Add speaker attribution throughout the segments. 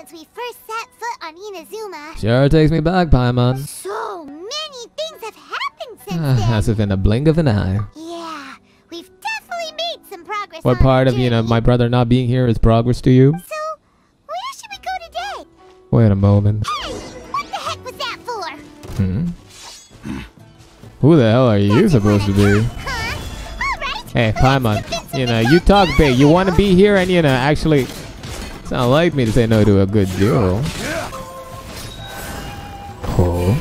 Speaker 1: since we first set foot on Inazuma.
Speaker 2: Sure takes me back, Paimon.
Speaker 1: So many things have happened since then.
Speaker 2: As if in a blink of an eye.
Speaker 1: Yeah, we've definitely made some progress.
Speaker 2: What part of, you know, my brother not being here is progress to you?
Speaker 1: So, where should we go today?
Speaker 2: Wait a moment.
Speaker 1: Hey, what the heck was that for?
Speaker 2: Who the hell are you supposed to be?
Speaker 1: Huh? All right.
Speaker 2: Hey, Paimon, you know, you talk big. You want to be here and, you know, actually... It's not like me to say no to a good deal. Oh.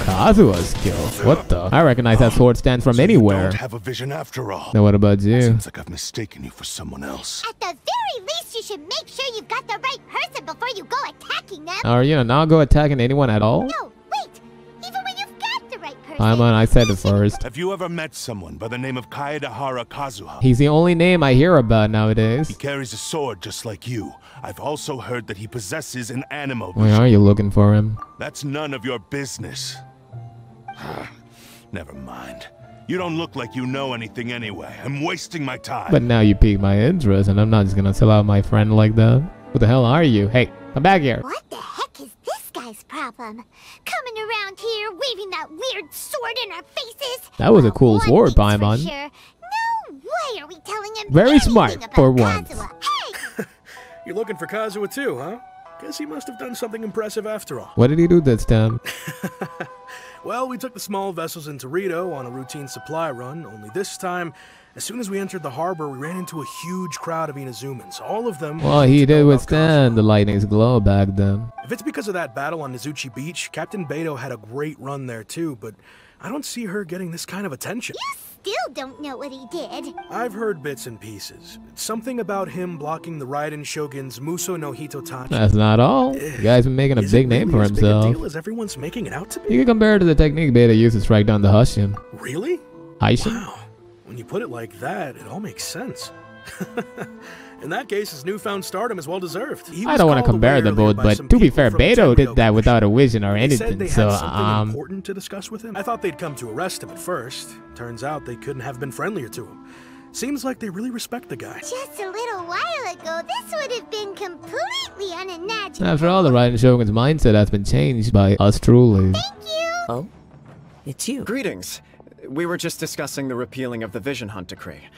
Speaker 2: Kazuha's skill. What the? I recognize that sword stance from anywhere.
Speaker 3: You don't have a vision after all.
Speaker 2: Now what about you?
Speaker 3: Seems like I've mistaken you for someone else.
Speaker 1: At the very least, you should make sure you've got the right person before you go attacking them.
Speaker 2: Or, you know, not go attacking anyone at all?
Speaker 1: No, wait. Even when you've got the right person.
Speaker 2: Paimon, I said it first.
Speaker 3: Have you ever met someone by the name of Kaedehara Kazuha?
Speaker 2: He's the only name I hear about nowadays.
Speaker 3: He carries a sword just like you. I've also heard that he possesses an animal.
Speaker 2: Why are you looking for him?
Speaker 3: That's none of your business. Never mind. You don't look like you know anything anyway. I'm wasting my time.
Speaker 2: But now you piqued my interest, and I'm not just gonna sell out my friend like that. What the hell are you? Hey, come back here.
Speaker 1: What the heck is this guy's problem? Coming around here, waving that weird sword in our faces.
Speaker 2: That was a cool
Speaker 1: One
Speaker 2: sword,
Speaker 1: thing's for
Speaker 2: Paimon.
Speaker 1: sure. No way are we telling him
Speaker 2: Very
Speaker 1: anything
Speaker 2: smart
Speaker 1: about
Speaker 2: for once.
Speaker 1: Kazuha. Hey!
Speaker 4: You're looking for Kazuha too, huh? Guess he must have done something impressive after all.
Speaker 2: What did he do this time?
Speaker 4: Well, we took the small vessels into Rito on a routine supply run, only this time, as soon as we entered the harbor, we ran into a huge crowd of inazumans, all of them...
Speaker 2: Well, he did withstand the lightning's glow back then.
Speaker 4: If it's because of that battle on Nizuchi Beach, Captain Beto had a great run there too, but I don't see her getting this kind of attention.
Speaker 1: You still don't know what he did.
Speaker 4: I've heard bits and pieces. It's something about him blocking the Raiden Shogun's Muso no Hitotachi.
Speaker 2: That's not all. The guy's been making a big name for
Speaker 4: Is it really as big a
Speaker 2: himself.
Speaker 4: deal as everyone's making it out to be?
Speaker 2: You can compare it to the technique Beta used to strike down the Hushin.
Speaker 4: Really?
Speaker 2: Hushin?
Speaker 4: Wow. When you put it like that, it all makes sense. In that case, his newfound stardom is well deserved.
Speaker 2: I don't want to compare them both, but to be fair, Beto did that without a vision or anything,
Speaker 4: They
Speaker 2: so,
Speaker 4: had something important to discuss with him. I thought they'd come to arrest him at first. Turns out they couldn't have been friendlier to him. Seems like they really respect the guy.
Speaker 1: Just a little while ago, this would have been completely unimaginable.
Speaker 2: After all, the Raiden Shogun's mindset has been changed by us truly.
Speaker 1: Thank you.
Speaker 5: Oh? It's you.
Speaker 6: Greetings. We were just discussing the repealing of the Vision Hunt Decree.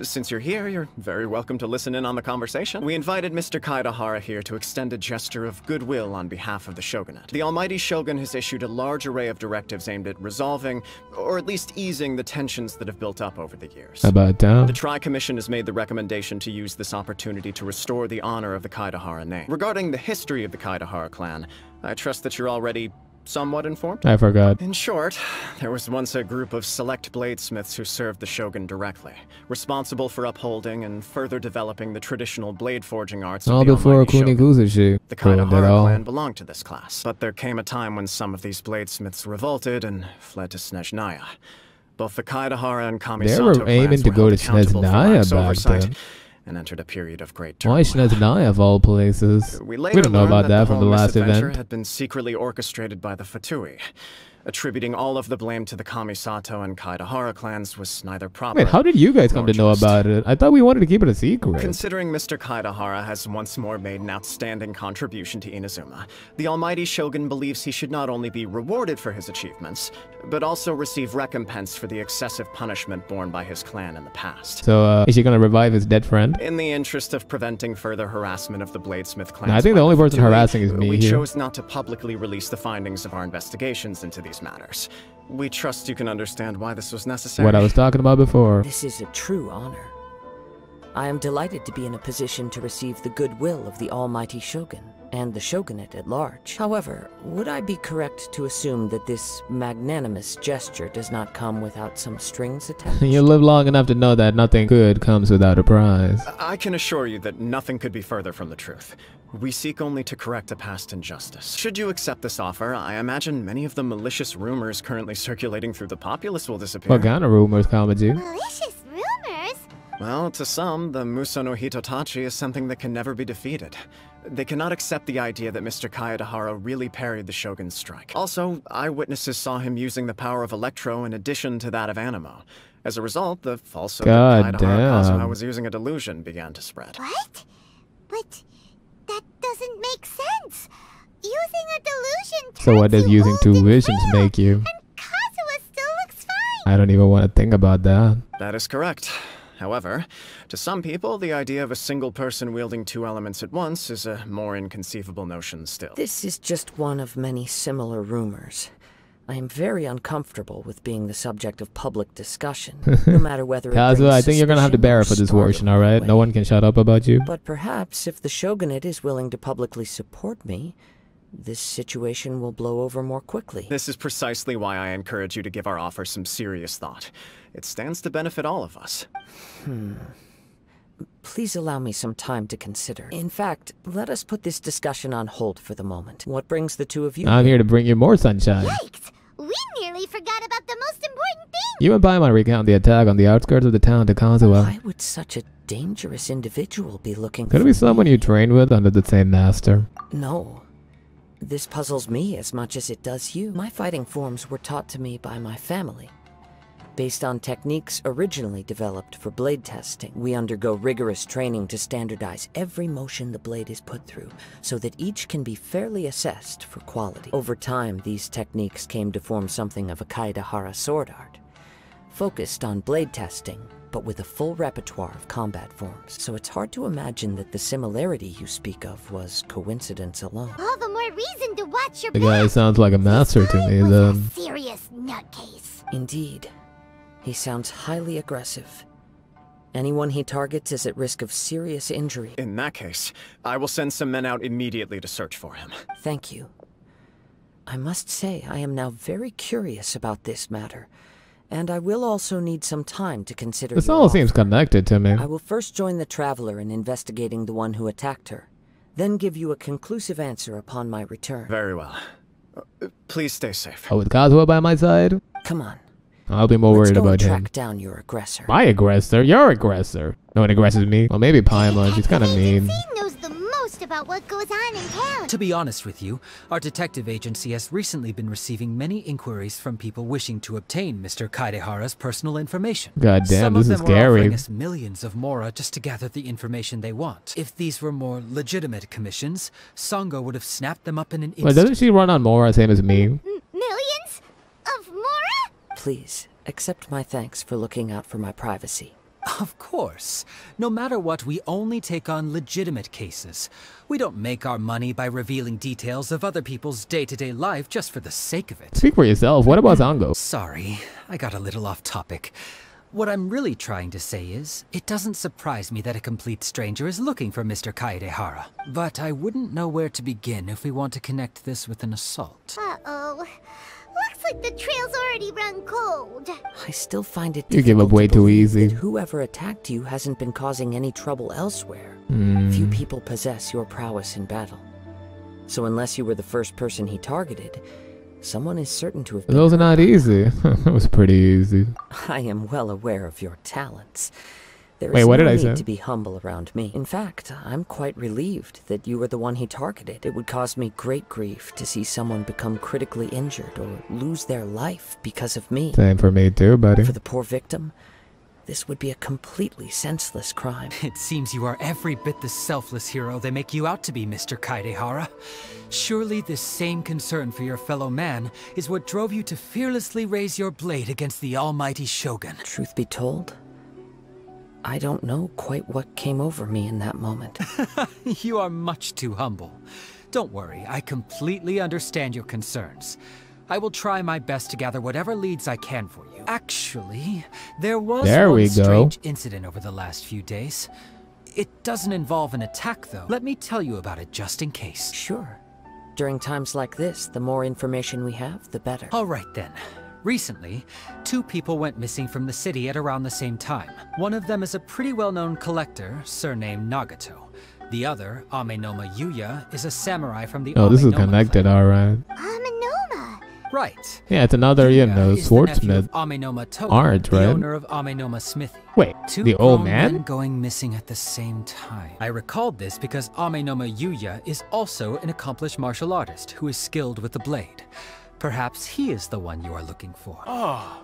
Speaker 6: Since you're here, you're very welcome to listen in on the conversation. We invited Mr. Kaedehara here to extend a gesture of goodwill on behalf of the Shogunate. The Almighty Shogun has issued a large array of directives aimed at resolving, or at least easing, the tensions that have built up over the years.
Speaker 2: About that?
Speaker 6: The Tri-Commission has made the recommendation to use this opportunity to restore the honor of the Kaedehara name. Regarding the history of the Kaedehara clan, I trust that you're already somewhat informed?
Speaker 2: I forgot.
Speaker 6: In short, there was once a group of select bladesmiths who served the Shogun directly, responsible for upholding and further developing the traditional blade forging arts
Speaker 2: All
Speaker 6: of the
Speaker 2: before
Speaker 6: Almighty Shogun.
Speaker 2: Kunikuzushi
Speaker 6: The
Speaker 2: ruined it
Speaker 6: Kaedehara
Speaker 2: all.
Speaker 6: clan belonged to this class, but there came a time when some of these bladesmiths revolted and fled to Snezhnaya. Both the Kaedehara and Kamisato
Speaker 2: They were aiming
Speaker 6: clans
Speaker 2: to
Speaker 6: were
Speaker 2: go
Speaker 6: held
Speaker 2: to
Speaker 6: accountable for
Speaker 2: Snezhnaya
Speaker 6: lax
Speaker 2: back
Speaker 6: oversight
Speaker 2: then.
Speaker 6: and entered a period of great
Speaker 2: Why
Speaker 6: turmoil.
Speaker 2: Snezhnaya of all places?
Speaker 6: We
Speaker 2: We don't know
Speaker 6: learned
Speaker 2: about that from the
Speaker 6: whole
Speaker 2: last
Speaker 6: misadventure
Speaker 2: event.
Speaker 6: had been secretly orchestrated by the Fatui. Attributing all of the blame to the Kamisato and Kaedehara clans was neither proper.
Speaker 2: Wait, how did you guys come
Speaker 6: nor
Speaker 2: to know
Speaker 6: just.
Speaker 2: about it? I thought we wanted to keep it a secret.
Speaker 6: Considering Mr. Kaedehara has once more made an outstanding contribution to Inazuma, the Almighty Shogun believes he should not only be rewarded for his achievements, but also receive recompense for the excessive punishment borne by his clan in the past.
Speaker 2: So, is she gonna revive his dead friend?
Speaker 6: In the interest of preventing further harassment of the Bladesmith clan,
Speaker 2: I think the only person harassing is me
Speaker 6: we
Speaker 2: here.
Speaker 6: chose not to publicly release the findings of our investigations into these matters. We trust you can understand why this was necessary.
Speaker 2: What I was talking about before.
Speaker 5: This is a true honor. I am delighted to be in a position to receive the goodwill of the Almighty Shogun, and the Shogunate at large. However, would I be correct to assume that this magnanimous gesture does not come without some strings attached?
Speaker 2: You live long enough to know that nothing good comes without a prize.
Speaker 6: I can assure you that nothing could be further from the truth. We seek only to correct a past injustice. Should you accept this offer, I imagine many of the malicious rumors currently circulating through the populace will disappear.
Speaker 2: What kind of rumors, Kamaji?
Speaker 1: Malicious rumors?
Speaker 6: Well, to some, the Muso no Hitotachi is something that can never be defeated. They cannot accept the idea that Mr. Kaedehara really parried the Shogun's strike. Also, eyewitnesses saw him using the power of Electro in addition to that of Animo. As a result, the falsehood that
Speaker 2: God
Speaker 6: Kaedehara Kazuha
Speaker 2: damn.
Speaker 6: was using a delusion began to spread.
Speaker 1: What? But that doesn't make
Speaker 2: So what does using two visions make you?
Speaker 1: And Kazuha still looks fine.
Speaker 2: I don't even want to think about that.
Speaker 6: That is correct. However, to some people, the idea of a single person wielding two elements at once is a more inconceivable notion still.
Speaker 5: This is just one of many similar rumors. I am very uncomfortable with being the subject of public discussion, no matter whether it
Speaker 2: Kazuha, I think you're gonna have to bear it for this portion, alright? No one can shut up about you.
Speaker 5: But perhaps if the shogunate is willing to publicly support me, this situation will blow over more quickly.
Speaker 6: This is precisely why I encourage you to give our offer some serious thought. It stands to benefit all of us.
Speaker 5: Please allow me some time to consider. In fact, let us put this discussion on hold for the moment. What brings the two of you?
Speaker 2: I'm here to bring you more sunshine.
Speaker 1: Yikes! We nearly forgot about the most important thing!
Speaker 2: You and Paimon recount the attack on the outskirts of the town to Kazuha.
Speaker 5: Why would such a dangerous individual be looking
Speaker 2: Could it be someone you trained with under the same master?
Speaker 5: No. This puzzles me as much as it does you. My fighting forms were taught to me by my family. Based on techniques originally developed for blade testing, we undergo rigorous training to standardize every motion the blade is put through, so that each can be fairly assessed for quality. Over time, these techniques came to form something of a Kaedehara sword art, focused on blade testing, but with a full repertoire of combat forms. So it's hard to imagine that the similarity you speak of was coincidence alone.
Speaker 1: All the more reason to watch your
Speaker 2: The guy sounds like a master to me,
Speaker 1: was
Speaker 2: then.
Speaker 1: a serious nutcase.
Speaker 5: Indeed. He sounds highly aggressive. Anyone he targets is at risk of serious injury.
Speaker 6: In that case, I will send some men out immediately to search for him.
Speaker 5: Thank you. I must say, I am now very curious about this matter, and I will also need some time to consider.
Speaker 2: This
Speaker 5: your
Speaker 2: all
Speaker 5: offer.
Speaker 2: seems connected to me.
Speaker 5: I will first join the Traveler in investigating the one who attacked her, then give you a conclusive answer upon my return.
Speaker 6: Very well. Please stay safe.
Speaker 2: Oh, with Kazuha by my side?
Speaker 5: Come on.
Speaker 2: I'll be more worried about him.
Speaker 5: Track down your aggressor.
Speaker 2: My aggressor? Your aggressor. No one aggresses me. Well, maybe Paimon. She's kind of mean.
Speaker 1: He knows the most about what goes on in town.
Speaker 7: To be honest with you, our detective agency has recently been receiving many inquiries from people wishing to obtain Mr. Kaedehara's personal information.
Speaker 2: God damn,
Speaker 7: Some
Speaker 2: this
Speaker 7: of
Speaker 2: is
Speaker 7: them are offering
Speaker 2: scary.
Speaker 7: us millions of mora just to gather the information they want. If these were more legitimate commissions, Sango would have snapped them up in an instant.
Speaker 2: Wait, doesn't she run on Mora same as me?
Speaker 1: Millions? Of Mora?
Speaker 5: Please, accept my thanks for looking out for my privacy.
Speaker 7: Of course. No matter what, we only take on legitimate cases. We don't make our money by revealing details of other people's day-to-day life just for the sake of it.
Speaker 2: Speak for yourself. What about Zango?
Speaker 7: Sorry, I got a little off topic. What I'm really trying to say is, it doesn't surprise me that a complete stranger is looking for Mr. Kaedehara. But I wouldn't know where to begin if we want to connect this with an assault.
Speaker 1: Uh-oh. Looks like the trail's already run cold.
Speaker 5: I still find it
Speaker 2: You give up
Speaker 5: difficult
Speaker 2: way
Speaker 5: to
Speaker 2: too
Speaker 5: believe
Speaker 2: easy.
Speaker 5: that whoever attacked you hasn't been causing any trouble elsewhere. Few people possess your prowess in battle. So unless you were the first person he targeted, someone is certain to have been
Speaker 2: Those are
Speaker 5: hurt.
Speaker 2: not easy. It was pretty easy.
Speaker 5: I am well aware of your talents. There
Speaker 2: Wait,
Speaker 5: is
Speaker 2: what
Speaker 5: no
Speaker 2: did I
Speaker 5: need
Speaker 2: say?
Speaker 5: to be humble around me. In fact, I'm quite relieved that you were the one he targeted. It would cause me great grief to see someone become critically injured or lose their life because of me.
Speaker 2: Same for me too, buddy.
Speaker 5: For the poor victim, this would be a completely senseless crime.
Speaker 7: It seems you are every bit the selfless hero they make you out to be, Mr. Kaedehara. Surely this same concern for your fellow man is what drove you to fearlessly raise your blade against the almighty shogun.
Speaker 5: Truth be told, I don't know quite what came over me in that moment.
Speaker 7: You are much too humble. Don't worry, I completely understand your concerns. I will try my best to gather whatever leads I can for you. Actually, there was
Speaker 2: There we
Speaker 7: one
Speaker 2: go.
Speaker 7: strange incident over the last few days. It doesn't involve an attack, though. Let me tell you about it just in case.
Speaker 5: Sure. During times like this, the more information we have, the better.
Speaker 7: All right, then. Recently, 2 people went missing from the city at around the same time. One of them is a pretty well-known collector, surnamed Nagato. The other, Amenoma Yuya, is a samurai from the
Speaker 2: Oh, this is
Speaker 7: Amenoma
Speaker 2: connected,
Speaker 7: clan.
Speaker 2: alright.
Speaker 1: Amenoma.
Speaker 7: Right.
Speaker 2: Yeah, it's another, you
Speaker 7: Yuya
Speaker 2: know,
Speaker 7: is the nephew
Speaker 2: swordsmith.
Speaker 7: of Amenoma Toga,
Speaker 2: Art,
Speaker 7: the
Speaker 2: right?
Speaker 7: owner of Amenoma Smithy.
Speaker 2: Wait,
Speaker 7: 2
Speaker 2: the old
Speaker 7: grown men
Speaker 2: man?
Speaker 7: going missing at the same time. I recalled this because Amenoma Yuya is also an accomplished martial artist who is skilled with the blade. Perhaps he is the one you are looking for.
Speaker 8: Ah,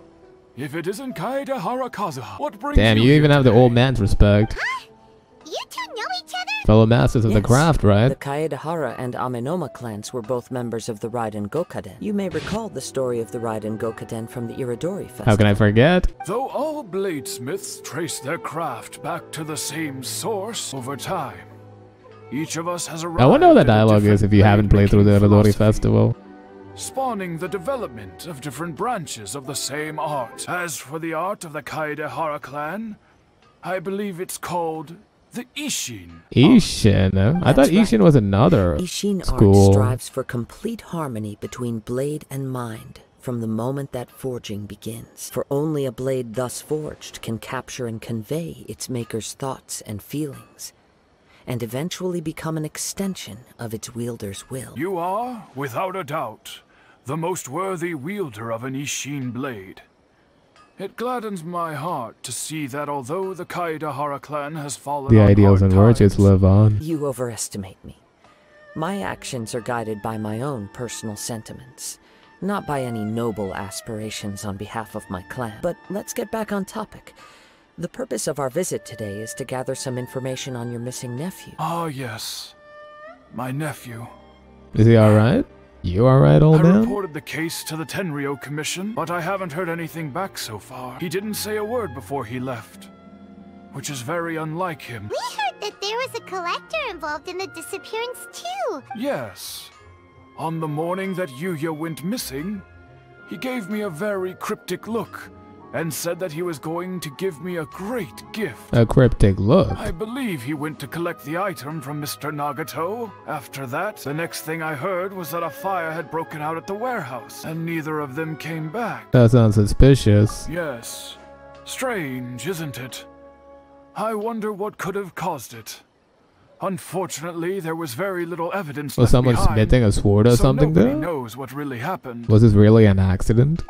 Speaker 8: if it isn't Kaedehara Kazuha, what brings
Speaker 2: Damn, you
Speaker 8: here
Speaker 2: even have the
Speaker 8: today?
Speaker 2: old man's respect.
Speaker 1: You two know each other?
Speaker 2: Fellow masters of the
Speaker 5: Yes.
Speaker 2: craft, right?
Speaker 5: The Kaedehara and Amenoma clans were both members of the Raiden Gokaden. You may recall the story of the Raiden Gokaden from the Iridori Festival.
Speaker 2: How can I forget?
Speaker 8: Though all bladesmiths trace their craft back to the same source over time, each of us has arrived
Speaker 2: I wonder what the
Speaker 8: at a
Speaker 2: dialogue is if you haven't played through the
Speaker 8: blade-making
Speaker 2: Iridori
Speaker 8: philosophy,
Speaker 2: Festival.
Speaker 8: spawning the development of different branches of the same art. As for the art of the Kaedehara clan, I believe it's called the Ishin.
Speaker 2: Ishin? I thought
Speaker 5: That's right.
Speaker 2: Ishin was another
Speaker 5: Ishin
Speaker 2: school.
Speaker 5: art strives for complete harmony between blade and mind from the moment that forging begins. For only a blade thus forged can capture and convey its maker's thoughts and feelings, and eventually become an extension of its wielder's will.
Speaker 8: You are, without a doubt, the most worthy wielder of an Ishin blade. It gladdens my heart to see that although the Kaedehara clan has fallen
Speaker 2: The
Speaker 8: on
Speaker 2: ideals
Speaker 8: hard
Speaker 2: and virtues
Speaker 8: times,
Speaker 2: live on.
Speaker 5: You overestimate me. My actions are guided by my own personal sentiments, not by any noble aspirations on behalf of my clan. But let's get back on topic. The purpose of our visit today is to gather some information on your missing nephew.
Speaker 8: Ah, yes. My nephew.
Speaker 2: Is he alright? You alright, old
Speaker 8: I
Speaker 2: man?
Speaker 8: reported the case to the Tenryo Commission, but I haven't heard anything back so far. He didn't say a word before he left, which is very unlike him.
Speaker 1: We heard that there was a collector involved in the disappearance too.
Speaker 8: Yes. On the morning that Yuya went missing, he gave me a very cryptic look and said that he was going to give me a great gift.
Speaker 2: A cryptic look.
Speaker 8: I believe he went to collect the item from Mr. Nagato. After that, the next thing I heard was that a fire had broken out at the warehouse, and neither of them came back.
Speaker 2: That sounds suspicious.
Speaker 8: Yes. Strange, isn't it? I wonder what could have caused it. Unfortunately, there was very little evidence
Speaker 2: Was
Speaker 8: left
Speaker 2: someone
Speaker 8: behind,
Speaker 2: smithing a sword or
Speaker 8: so
Speaker 2: something
Speaker 8: nobody
Speaker 2: there?
Speaker 8: knows what really happened.
Speaker 2: Was this really an accident?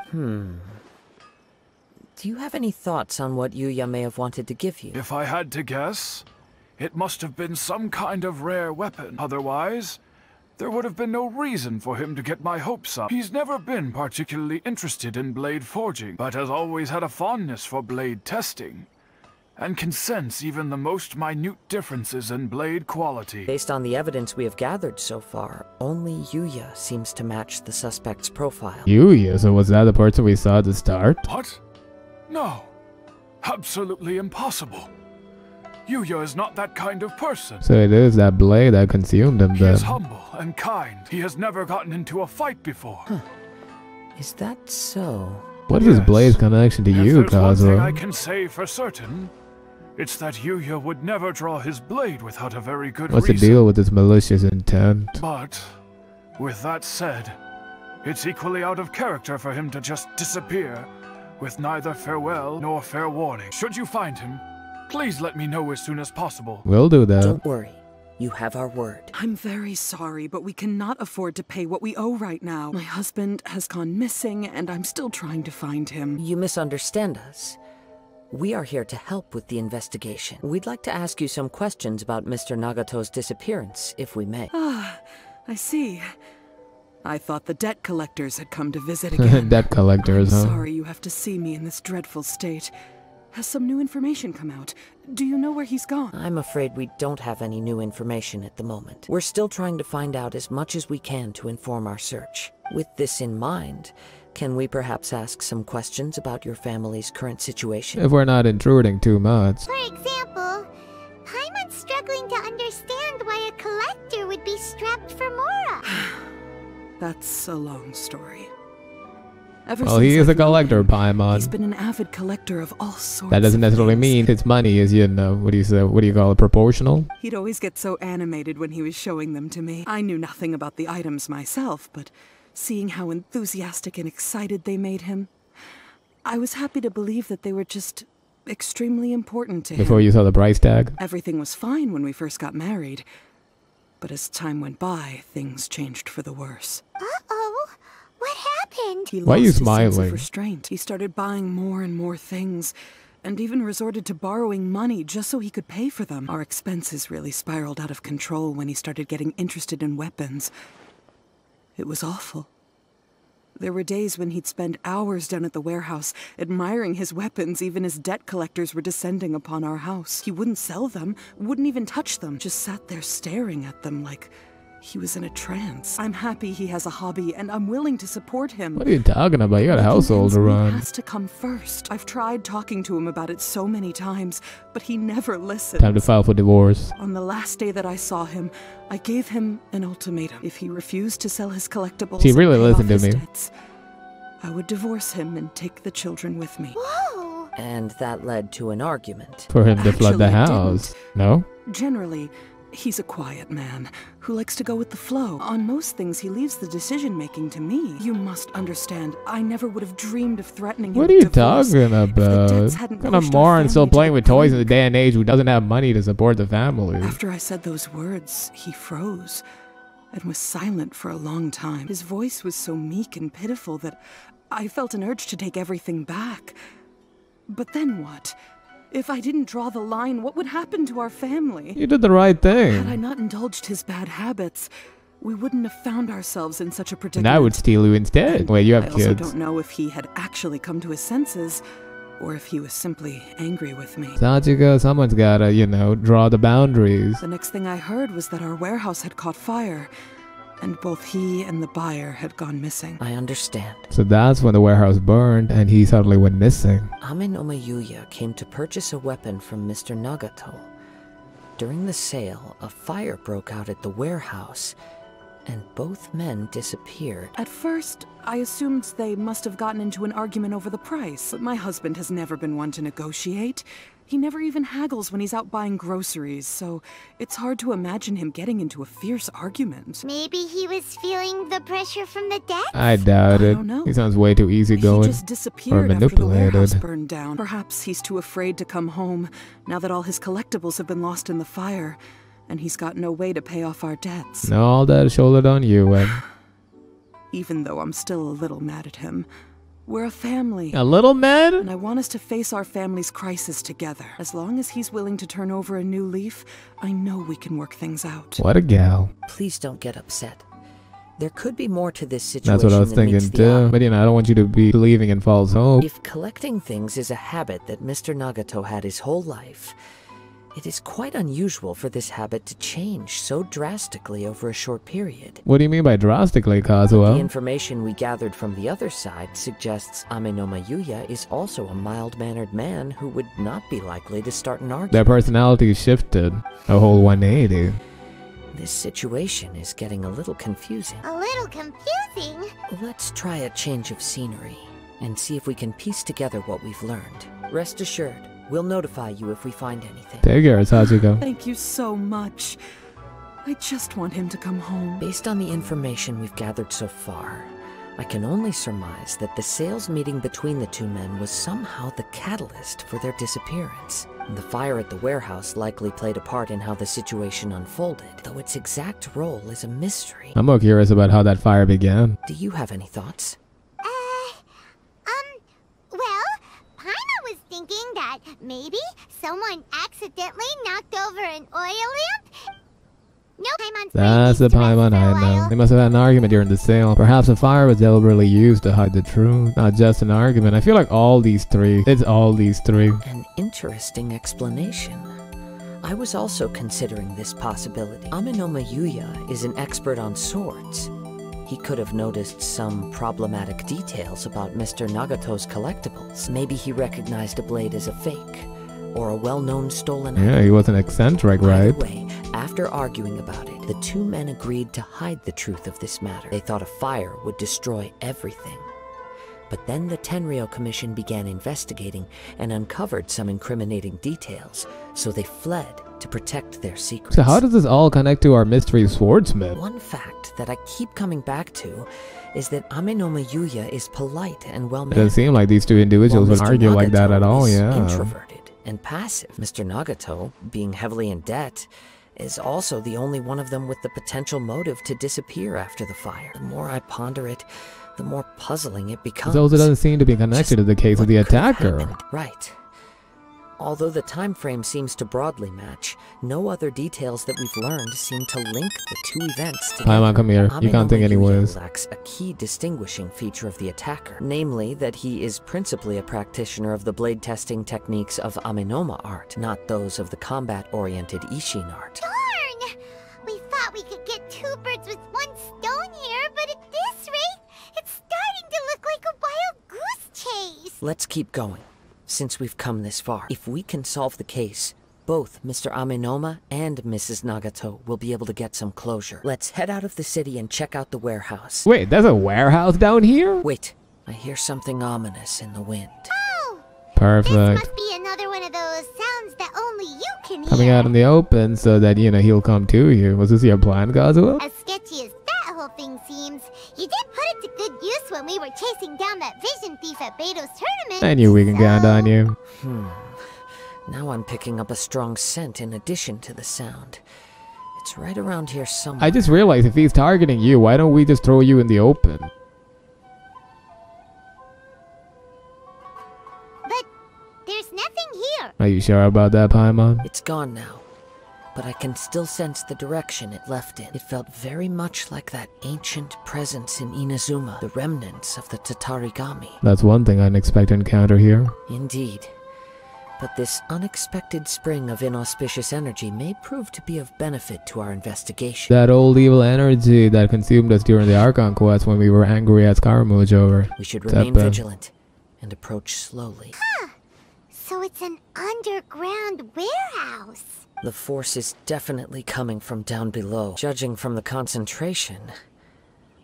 Speaker 5: Do you have any thoughts on what Yuya may have wanted to give you?
Speaker 8: If I had to guess, it must have been some kind of rare weapon. Otherwise, there would have been no reason for him to get my hopes up. He's never been particularly interested in blade forging, but has always had a fondness for blade testing, and can sense even the most minute differences in blade quality.
Speaker 5: Based on the evidence we have gathered so far, only Yuya seems to match the suspect's profile.
Speaker 2: Yuya, so was that the person we saw at the start?
Speaker 8: What? No. Absolutely impossible. Yuya is not that kind of person.
Speaker 2: So it is that blade that consumed him
Speaker 8: He
Speaker 2: then.
Speaker 8: is humble and kind. He has never gotten into a fight before.
Speaker 5: Is that so?
Speaker 2: What is this
Speaker 8: Yes.
Speaker 2: blade's connection to
Speaker 8: If
Speaker 2: you,
Speaker 8: there's one thing I
Speaker 2: Kazuha?
Speaker 8: can say for certain, it's that Yuya would never draw his blade without a very good
Speaker 2: What's the
Speaker 8: reason.
Speaker 2: deal with this malicious intent?
Speaker 8: But, with that said, it's equally out of character for him to just disappear, with neither farewell nor fair warning. Should you find him, please let me know as soon as possible.
Speaker 2: We'll do that.
Speaker 5: Don't worry. You have our word.
Speaker 9: I'm very sorry, but we cannot afford to pay what we owe right now. My husband has gone missing, and I'm still trying to find him.
Speaker 5: You misunderstand us. We are here to help with the investigation. We'd like to ask you some questions about Mr. Nagato's disappearance, if we may.
Speaker 9: Ah, I see. I thought the debt collectors had come to visit again.
Speaker 2: Debt collectors,
Speaker 9: I'm
Speaker 2: huh?
Speaker 9: sorry you have to see me in this dreadful state. Has some new information come out? Do you know where he's gone?
Speaker 5: I'm afraid we don't have any new information at the moment. We're still trying to find out as much as we can to inform our search. With this in mind, can we perhaps ask some questions about your family's current situation?
Speaker 2: If we're not intruding too much.
Speaker 1: For example, Paimon's struggling to understand why a collector would be strapped for Mora.
Speaker 9: That's a long story. Ever
Speaker 2: Well, he
Speaker 9: since
Speaker 2: is a
Speaker 9: I've known
Speaker 2: collector,
Speaker 9: him,
Speaker 2: Paimon.
Speaker 9: He's been an avid collector of all sorts.
Speaker 2: That doesn't
Speaker 9: of
Speaker 2: necessarily
Speaker 9: things.
Speaker 2: mean his money is, you know, what do you say? What do you call it? Proportional?
Speaker 9: He'd always get so animated when he was showing them to me. I knew nothing about the items myself, but seeing how enthusiastic and excited they made him, I was happy to believe that they were just extremely important to him.
Speaker 2: Before you saw the price tag?
Speaker 9: Everything was fine when we first got married, but as time went by, things changed for the worse.
Speaker 1: Uh-oh. What happened?
Speaker 9: He
Speaker 2: Why are
Speaker 9: lost
Speaker 2: you
Speaker 9: his sense
Speaker 2: smiling?
Speaker 9: of restraint. He started buying more and more things, and even resorted to borrowing money just so he could pay for them. Our expenses really spiraled out of control when he started getting interested in weapons. It was awful. There were days when he'd spend hours down at the warehouse, admiring his weapons even as debt collectors were descending upon our house. He wouldn't sell them, wouldn't even touch them, just sat there staring at them like he was in a trance. I'm happy he has a hobby, and I'm willing to support him.
Speaker 2: What are you talking about? You got a household to run.
Speaker 9: He has to come first. I've tried talking to him about it so many times, but he never listens.
Speaker 2: Time to file for divorce.
Speaker 9: On the last day that I saw him, I gave him an ultimatum. If he refused to sell his collectibles,
Speaker 2: He really listened to me.
Speaker 9: debts, I would divorce him and take the children with me.
Speaker 1: Whoa!
Speaker 5: And that led to an argument.
Speaker 2: For him to flood the
Speaker 9: Actually, it
Speaker 2: house. No?
Speaker 9: Generally, he's a quiet man who likes to go with the flow. On most things, he leaves the decision-making to me. You must understand, I never would have dreamed of threatening him
Speaker 2: What are
Speaker 9: with
Speaker 2: you
Speaker 9: divorce
Speaker 2: talking
Speaker 9: if the
Speaker 2: about?
Speaker 9: debts hadn't
Speaker 2: What kind of
Speaker 9: pushed our
Speaker 2: moron still
Speaker 9: family to
Speaker 2: playing
Speaker 9: the
Speaker 2: with toys in the
Speaker 9: brink.
Speaker 2: day and age who doesn't have money to support the family?
Speaker 9: After I said those words, he froze and was silent for a long time. His voice was so meek and pitiful that I felt an urge to take everything back. But then what? If I didn't draw the line, what would happen to our family?
Speaker 2: You did the right
Speaker 9: Had I
Speaker 2: thing.
Speaker 9: not indulged his bad habits, we wouldn't have found ourselves in such a
Speaker 2: And
Speaker 9: predicament.
Speaker 2: I would steal you instead. Wait, you
Speaker 9: I
Speaker 2: have
Speaker 9: also
Speaker 2: kids.
Speaker 9: don't know if he had actually come to his senses, or if he was simply angry with me.
Speaker 2: Sachiko, someone's gotta, you know, draw the boundaries.
Speaker 9: The next thing I heard was that our warehouse had caught fire, and both he and the buyer had gone missing.
Speaker 5: I understand.
Speaker 2: So that's when the warehouse burned and he suddenly went missing.
Speaker 5: Ame no Mayuya came to purchase a weapon from Mr. Nagato. During the sale, a fire broke out at the warehouse, and both men disappeared.
Speaker 9: At first, I assumed they must have gotten into an argument over the price, but my husband has never been one to negotiate. He never even haggles when he's out buying groceries, so it's hard to imagine him getting into a fierce argument.
Speaker 1: Maybe he was feeling the pressure from the debt?
Speaker 2: I doubt it.
Speaker 9: don't know.
Speaker 2: He sounds way too
Speaker 9: He
Speaker 2: easygoing.
Speaker 9: just disappeared after the
Speaker 2: manipulated.
Speaker 9: warehouse burned down. Perhaps he's too afraid to come home, now that all his collectibles have been lost in the fire, and he's got no way to pay off our debts.
Speaker 2: No, all that is shouldered on you, Ed.
Speaker 9: Even though I'm still a little mad at him. We're a family.
Speaker 2: A little mad?
Speaker 9: And I want us to face our family's crisis together. As long as he's willing to turn over a new leaf, I know we can work things out.
Speaker 2: What a gal.
Speaker 5: Please don't get upset. There could be more to this situation
Speaker 2: That's what I was
Speaker 5: than meets
Speaker 2: thinking
Speaker 5: the
Speaker 2: too.
Speaker 5: eye.
Speaker 2: But you know, I don't want you to be believing in false hope.
Speaker 5: If collecting things is a habit that Mr. Nagato had his whole life, it is quite unusual for this habit to change so drastically over a short period.
Speaker 2: What do you mean by drastically,
Speaker 5: The
Speaker 2: Kazuha?
Speaker 5: information we gathered from the other side suggests Ame no Mayuya is also a mild-mannered man who would not be likely to start an argument.
Speaker 2: Their personality shifted a whole 180.
Speaker 5: This situation is getting a little confusing.
Speaker 1: A little confusing.
Speaker 5: Let's try a change of scenery and see if we can piece together what we've learned. Rest assured, we'll notify you if we find anything.
Speaker 2: Take care, Sachiko.
Speaker 9: Thank you so much. I just want him to come home.
Speaker 5: Based on the information we've gathered so far, I can only surmise that the sales meeting between the two men was somehow the catalyst for their disappearance. The fire at the warehouse likely played a part in how the situation unfolded, though its exact role is a mystery.
Speaker 2: I'm more curious about how that fire began.
Speaker 5: Do you have any thoughts?
Speaker 1: Well, Paimon was thinking that maybe someone accidentally knocked over an oil lamp? No, Paimon's
Speaker 2: That's the Paimon I know. They must have had an argument during the sale. Perhaps the fire was deliberately used to hide the truth. Not just an argument. I feel like it's all these three.
Speaker 5: An interesting explanation. I was also considering this possibility. Ame no Mayuya is an expert on swords. He could have noticed some problematic details about Mr. Nagato's collectibles. Maybe he recognized a blade as a fake, or a well-known stolen item.
Speaker 2: Yeah, he was an eccentric, right?
Speaker 5: Either way, after arguing about it, the two men agreed to hide the truth of this matter. They thought a fire would destroy everything. But then the Tenryou Commission began investigating and uncovered some incriminating details, so they fled to protect their secrets.
Speaker 2: So how does this all connect to our mystery swordsman?
Speaker 5: One fact that I keep coming back to is that Ame no Mayuya is polite and
Speaker 2: It
Speaker 5: well-mannered.
Speaker 2: doesn't seem like these two individuals
Speaker 5: while
Speaker 2: would
Speaker 5: Mr.
Speaker 2: argue like that
Speaker 5: Nagato
Speaker 2: at all,
Speaker 5: is
Speaker 2: yeah.
Speaker 5: introverted and passive. Mr. Nagato, being heavily in debt, is also the only one of them with the potential motive to disappear after the fire. The more I ponder it, the more puzzling it becomes.
Speaker 2: It also doesn't seem to be connected to the case of the
Speaker 5: What could have
Speaker 2: attacker.
Speaker 5: happened? Right. Although the time frame seems to broadly match, no other details that we've learned seem to link the two events together.
Speaker 2: Paimon, come here. You can't think anyways.
Speaker 5: lacks a key distinguishing feature of the attacker, namely that he is principally a practitioner of the blade testing techniques of Amenoma art, not those of the combat-oriented Ishin art.
Speaker 1: Darn! We thought we could get 2 birds with 1 stone here, but at this rate, it's starting to look like a wild goose chase.
Speaker 5: Let's keep going, since we've come this far. If we can solve the case, both Mr. Amenoma and Mrs. Nagato will be able to get some closure. Let's head out of the city and check out the warehouse.
Speaker 2: Wait, there's a warehouse down here?
Speaker 5: Wait, I hear something ominous in the wind.
Speaker 1: Oh!
Speaker 2: Perfect.
Speaker 1: This must be another one of those sounds that only you can hear.
Speaker 2: Coming out in the open so that, you know, he'll come to you. Was this your plan, Kazuha?
Speaker 1: As sketchy as that whole thing seems, you did put it to good use when we were chasing down that vision thief at Beto's tournament.
Speaker 2: I knew we can count on you.
Speaker 5: Now I'm picking up a strong scent in addition to the sound. It's right around here somewhere.
Speaker 2: I just realized if he's targeting you, why don't we just throw you in the open?
Speaker 1: But there's nothing here.
Speaker 2: Are you sure about that, Paimon?
Speaker 5: It's gone now, but I can still sense the direction it left in. It felt very much like that ancient presence in Inazuma, the remnants of the Tatarigami.
Speaker 2: That's one thing I didn't expect to encounter here.
Speaker 5: Indeed. But this unexpected spring of inauspicious energy may prove to be of benefit to our investigation.
Speaker 2: That old evil energy that consumed us during the Archon quest when we were angry at Scaramouche over.
Speaker 5: We should remain vigilant and approach slowly.
Speaker 1: Huh. So it's an underground warehouse.
Speaker 5: The force is definitely coming from down below. Judging from the concentration,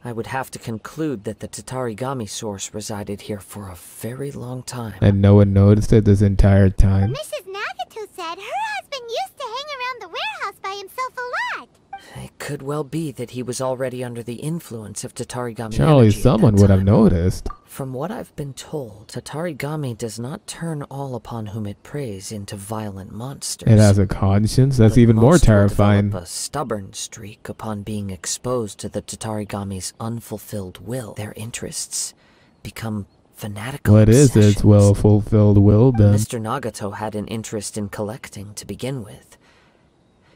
Speaker 5: I would have to conclude that the Tatarigami source resided here for a very long time.
Speaker 2: And no one noticed it this entire time.
Speaker 1: Mrs. Nagato said her husband used to hang around the warehouse by himself a lot.
Speaker 5: It could well be that he was already under the influence of Tatarigami
Speaker 2: Surely
Speaker 5: energy
Speaker 2: someone would have noticed.
Speaker 5: From what I've been told, Tatarigami does not turn all upon whom it preys into violent monsters.
Speaker 2: It has a conscience? That's even more terrifying.
Speaker 5: Develop a stubborn streak upon being exposed to the Tatarigami's unfulfilled will. Their interests become fanatical.
Speaker 2: What is its well-fulfilled will then?
Speaker 5: Mr. Nagato had an interest in collecting to begin with.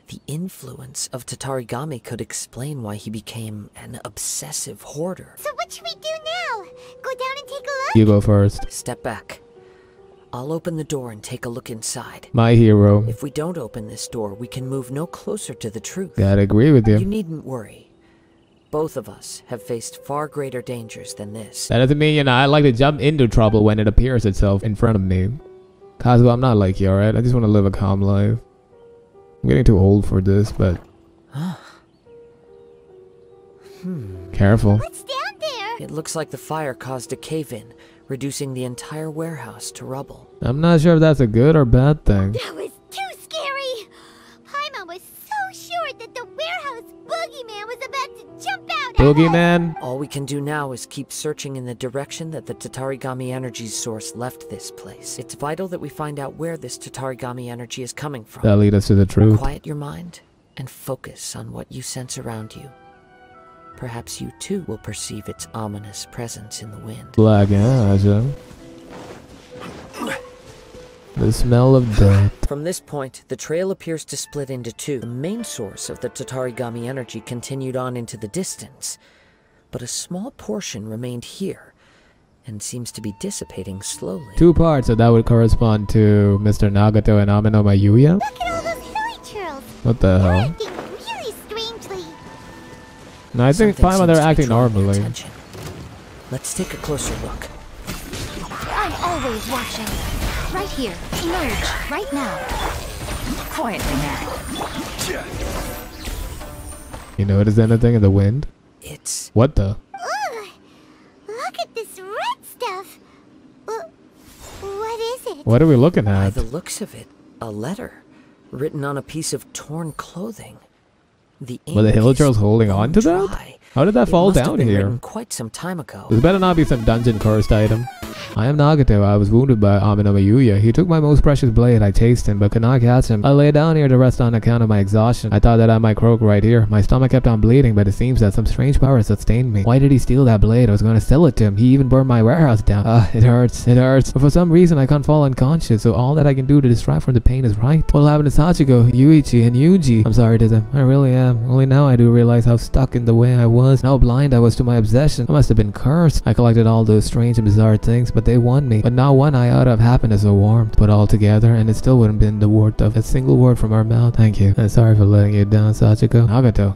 Speaker 5: The influence of Tatarigami could explain why he became an obsessive hoarder.
Speaker 1: So what should we do now? Go down and take a look?
Speaker 2: You go first.
Speaker 5: Step back. I'll open the door and take a look inside.
Speaker 2: My hero.
Speaker 5: If we don't open this door, we can move no closer to the truth.
Speaker 2: Gotta agree with you.
Speaker 5: You needn't worry. Both of us have faced far greater dangers than this.
Speaker 2: That doesn't mean, you know, I like to jump into trouble when it appears itself in front of me. Kazuha, I'm not like you, alright? I just want to live a calm life. I'm getting too old for this, but... Careful.
Speaker 1: What's down there?
Speaker 5: It looks like the fire caused a cave-in, reducing the entire warehouse to rubble.
Speaker 2: I'm not sure if that's a good or bad thing.
Speaker 1: That was too scary. Paimon was so sure that the warehouse boogeyman was about to jump out.
Speaker 2: Boogeyman?
Speaker 5: All we can do now is keep searching in the direction that the Tatarigami energy's source left this place. It's vital that we find out where this Tatarigami energy is coming from.
Speaker 2: That'll lead us to the truth.
Speaker 5: Quiet your mind and focus on what you sense around you. Perhaps you too will perceive its ominous presence in the wind.
Speaker 2: Black ash, huh? The smell of death.
Speaker 5: From this point, the trail appears to split into two. The main source of the Tatarigami energy continued on into the distance, but a small portion remained here, and seems to be dissipating slowly.
Speaker 2: 2 parts, so that would correspond to Mr. Nagato and Amenoma Yuya?
Speaker 1: Look at all those hilly churls.
Speaker 2: What the hell?
Speaker 1: Acting really strangely.
Speaker 2: No, I think Paimon, they're acting normally.
Speaker 5: Let's take a closer look.
Speaker 10: I'm always watching. Right here. Emerge. Right now. Quietly now.
Speaker 2: You notice anything in the wind?
Speaker 5: It's...
Speaker 2: What the?
Speaker 1: Ugh. Look at this red stuff. What is it?
Speaker 2: What are we looking
Speaker 5: By
Speaker 2: at?
Speaker 5: the looks of it, a letter written on a piece of torn clothing. The
Speaker 2: Were the hill trolls holding on to that?
Speaker 5: dry,
Speaker 2: How did that fall
Speaker 5: It must have
Speaker 2: down
Speaker 5: been
Speaker 2: here?
Speaker 5: written quite some time ago.
Speaker 2: This better not be some dungeon cursed item. I am Nagato. I was wounded by Aminoma Yuya. He took my most precious blade. I chased him, but could not catch him. I lay down here to rest on account of my exhaustion. I thought that I might croak right here. My stomach kept on bleeding, but it seems that some strange power sustained me. Why did he steal that blade? I was going to sell it to him. He even burned my warehouse down. It hurts. It hurts. But for some reason, I can't fall unconscious, so all that I can do to distract from the pain is right. What'll happen to Sachiko, Yuichi, and Yuji? I'm sorry to them. I really am. Only now I do realize how stuck in the way I was, and how blind I was to my obsession. I must have been cursed. I collected all those strange and bizarre things, but they won me. But not one iota of happiness or warmth. Put all together, and it still wouldn't have been the worth of a single word from our mouth. Thank you. And sorry for letting you down, Sachiko. Nagato.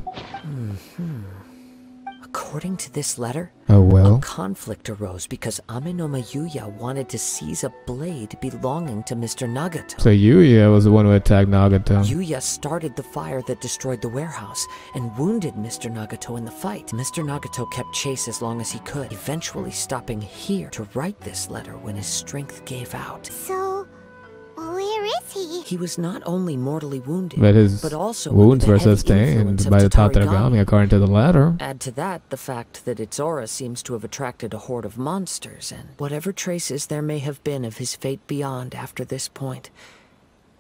Speaker 5: According to this letter,
Speaker 2: Oh well.
Speaker 5: a conflict arose because Aminoma Yuya wanted to seize a blade belonging to Mr. Nagato.
Speaker 2: So Yuya was the one who attacked Nagato.
Speaker 5: Yuya started the fire that destroyed the warehouse and wounded Mr. Nagato in the fight. Mr. Nagato kept chase as long as he could, eventually stopping here to write this letter when his strength gave out.
Speaker 1: So, where is he?
Speaker 5: He was not only mortally wounded,
Speaker 2: But his
Speaker 5: also
Speaker 2: wounds
Speaker 5: under
Speaker 2: were
Speaker 5: the heavy
Speaker 2: sustained
Speaker 5: influence of
Speaker 2: by the
Speaker 5: Tatarigami.
Speaker 2: Tatarigami, according to the letter.
Speaker 5: Add to that the fact that its aura seems to have attracted a horde of monsters, and whatever traces there may have been of his fate beyond after this point,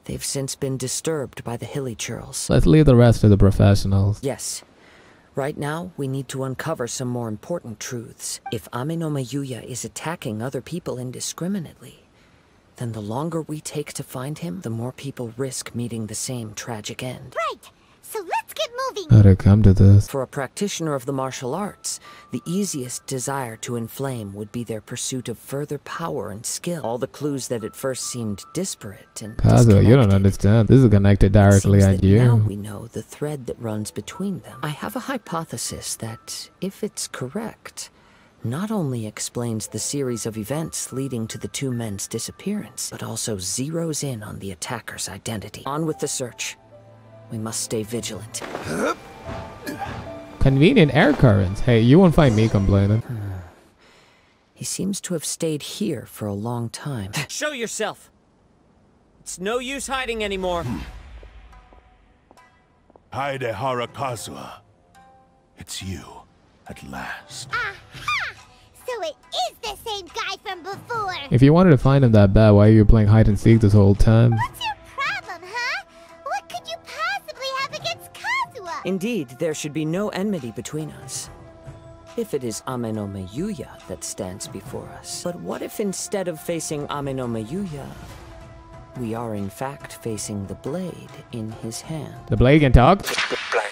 Speaker 5: they've since been disturbed by the hilly churls.
Speaker 2: Let's leave the rest to the professionals.
Speaker 5: Yes. Right now, we need to uncover some more important truths. If Aminoma Yuya is attacking other people indiscriminately, then the longer we take to find him, the more people risk meeting the same tragic end.
Speaker 1: Right. So let's get moving.
Speaker 2: How'd it come to this?
Speaker 5: For a practitioner of the martial arts, the easiest desire to inflame would be their pursuit of further power and skill. All the clues that at first seemed disparate and
Speaker 2: Kazuha, you don't understand. This is connected directly
Speaker 5: It
Speaker 2: at
Speaker 5: seems that now
Speaker 2: you.
Speaker 5: we know the thread that runs between them. I have a hypothesis that, if it's correct, not only explains the series of events leading to the two men's disappearance, but also zeroes in on the attacker's identity. On with the search. We must stay vigilant.
Speaker 2: Convenient air currents. Hey, you won't find me complaining.
Speaker 5: He seems to have stayed here for a long time. Show yourself! It's no use hiding anymore.
Speaker 3: Kaedehara Kazuha. It's you, at last.
Speaker 1: Aha! So it is the same guy from before.
Speaker 2: If you wanted to find him that bad, why are you playing hide and seek this whole time?
Speaker 1: What's your problem, huh? What could you possibly have against Kazuha?
Speaker 5: Indeed, there should be no enmity between us. If it is Aminoma Yuya that stands before us. But what if instead of facing Aminoma Yuya, we are in fact facing the blade in his hand?
Speaker 2: The blade can talk?
Speaker 11: The blade